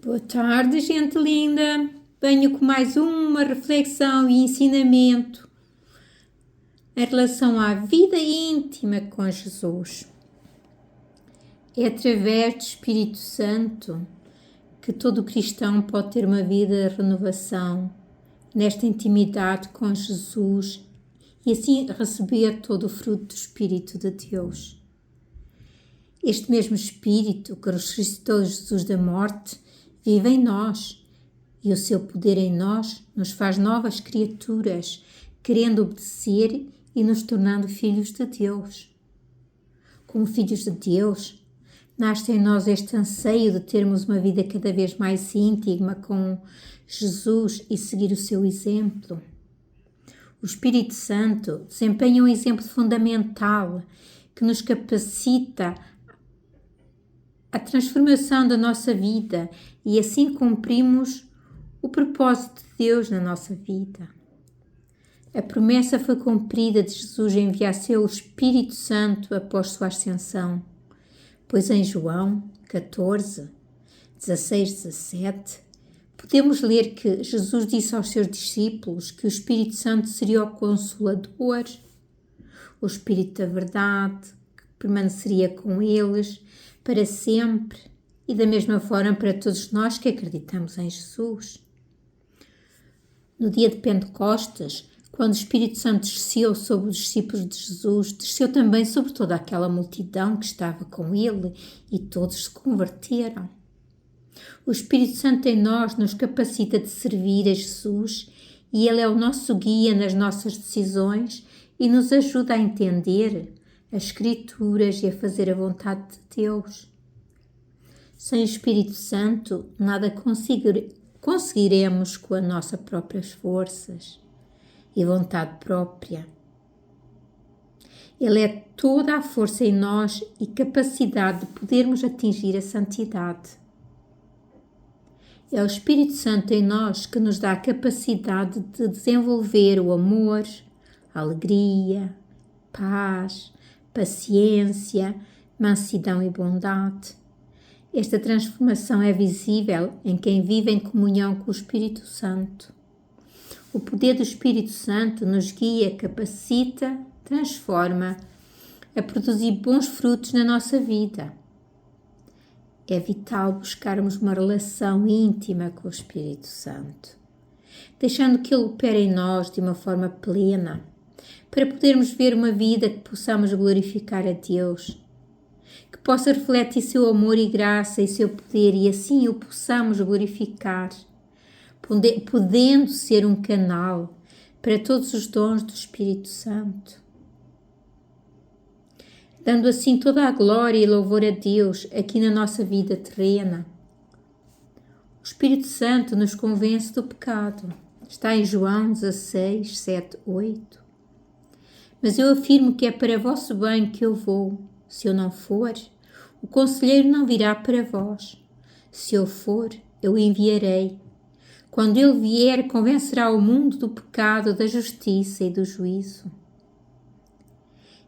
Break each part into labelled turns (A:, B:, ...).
A: Boa tarde, gente linda. Venho com mais uma reflexão e ensinamento em relação à vida íntima com Jesus. É através do Espírito Santo que todo cristão pode ter uma vida de renovação nesta intimidade com Jesus e assim receber todo o fruto do Espírito de Deus. Este mesmo Espírito que ressuscitou Jesus da morte vive em nós e o seu poder em nós nos faz novas criaturas, querendo obedecer e nos tornando filhos de Deus. Como filhos de Deus, nasce em nós este anseio de termos uma vida cada vez mais íntima com Jesus e seguir o seu exemplo. O Espírito Santo desempenha um exemplo fundamental que nos capacita a transformação da nossa vida e assim cumprimos o propósito de Deus na nossa vida. A promessa foi cumprida de Jesus enviar seu Espírito Santo após sua ascensão, pois em João 14, 16, 17, podemos ler que Jesus disse aos seus discípulos que o Espírito Santo seria o Consolador, o Espírito da verdade, que permaneceria com eles para sempre e da mesma forma para todos nós que acreditamos em Jesus. No dia de Pentecostes, quando o Espírito Santo desceu sobre os discípulos de Jesus, desceu também sobre toda aquela multidão que estava com ele e todos se converteram. O Espírito Santo em nós nos capacita de servir a Jesus e ele é o nosso guia nas nossas decisões e nos ajuda a entender as Escrituras e a fazer a vontade de Deus. Sem o Espírito Santo, nada conseguiremos com as nossas próprias forças e vontade própria. Ele é toda a força em nós e capacidade de podermos atingir a santidade. É o Espírito Santo em nós que nos dá a capacidade de desenvolver o amor, a alegria, paz, paciência, mansidão e bondade. Esta transformação é visível em quem vive em comunhão com o Espírito Santo. O poder do Espírito Santo nos guia, capacita, transforma a produzir bons frutos na nossa vida. É vital buscarmos uma relação íntima com o Espírito Santo, deixando que ele opere em nós de uma forma plena, para podermos ver uma vida que possamos glorificar a Deus, que possa refletir seu amor e graça e seu poder e assim o possamos glorificar, podendo ser um canal para todos os dons do Espírito Santo, dando assim toda a glória e louvor a Deus aqui na nossa vida terrena. O Espírito Santo nos convence do pecado. Está em João 16, 7, 8. Mas eu afirmo que é para vosso bem que eu vou. Se eu não for, o conselheiro não virá para vós. Se eu for, eu o enviarei. Quando ele vier, convencerá o mundo do pecado, da justiça e do juízo.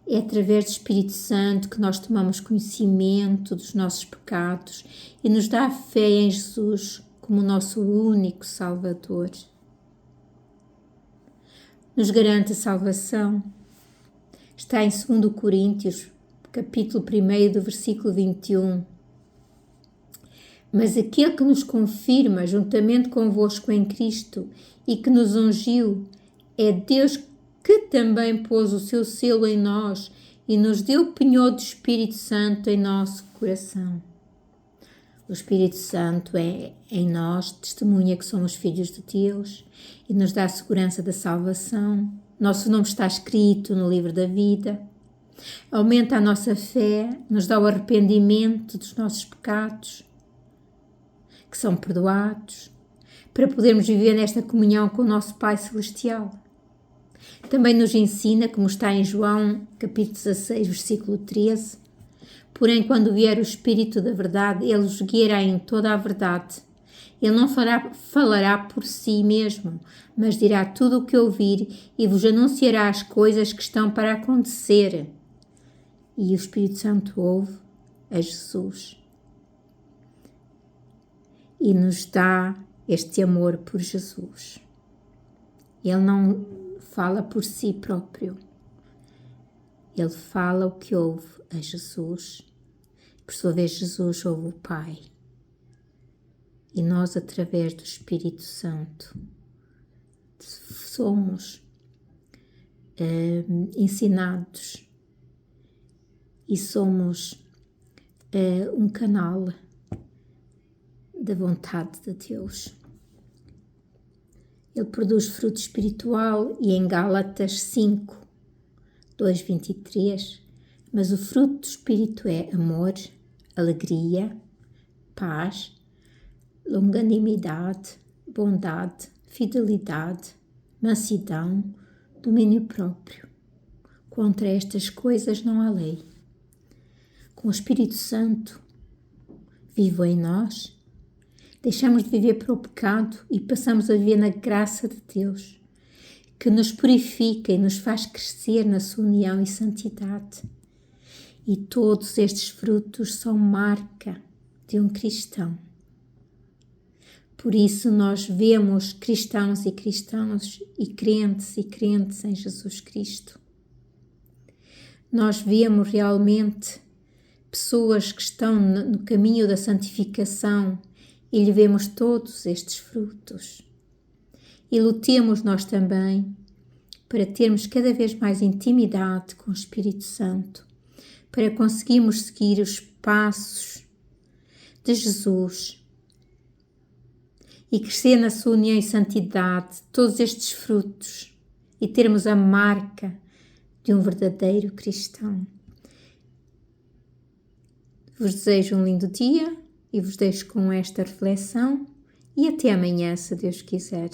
A: É através do Espírito Santo que nós tomamos conhecimento dos nossos pecados e nos dá a fé em Jesus como o nosso único Salvador. Nos garante a salvação. Está em 2 Coríntios, capítulo 1, do versículo 21. Mas aquele que nos confirma juntamente convosco em Cristo e que nos ungiu, é Deus que também pôs o seu selo em nós e nos deu o penhor do Espírito Santo em nosso coração. O Espírito Santo é em nós, testemunha que somos filhos de Deus e nos dá a segurança da salvação. Nosso nome está escrito no livro da vida. Aumenta a nossa fé, nos dá o arrependimento dos nossos pecados, que são perdoados, para podermos viver nesta comunhão com o nosso Pai Celestial. Também nos ensina, como está em João, capítulo 16, versículo 13, porém, quando vier o Espírito da verdade, ele vos guiará em toda a verdade. Ele não falará por si mesmo, mas dirá tudo o que ouvir e vos anunciará as coisas que estão para acontecer. E o Espírito Santo ouve a Jesus. e nos dá este amor por Jesus. Ele não fala por si próprio. Ele fala o que ouve a Jesus. Por sua vez, Jesus ouve o Pai. E nós, através do Espírito Santo, somos ensinados e somos um canal da vontade de Deus. Ele produz fruto espiritual e em Gálatas 5, 2, 23, mas o fruto do Espírito é amor, alegria, paz, longanimidade, bondade, fidelidade, mansidão, domínio próprio. Contra estas coisas não há lei. Com o Espírito Santo vivo em nós, deixamos de viver para o pecado e passamos a viver na graça de Deus, que nos purifica e nos faz crescer na sua união e santidade. E todos estes frutos são marca de um cristão. Por isso nós vemos cristãos e crentes em Jesus Cristo. Nós vemos realmente pessoas que estão no caminho da santificação e lhe vemos todos estes frutos. E lutemos nós também para termos cada vez mais intimidade com o Espírito Santo, para conseguirmos seguir os passos de Jesus e crescer na sua união e santidade, todos estes frutos, e termos a marca de um verdadeiro cristão. Vos desejo um lindo dia e vos deixo com esta reflexão e até amanhã, se Deus quiser.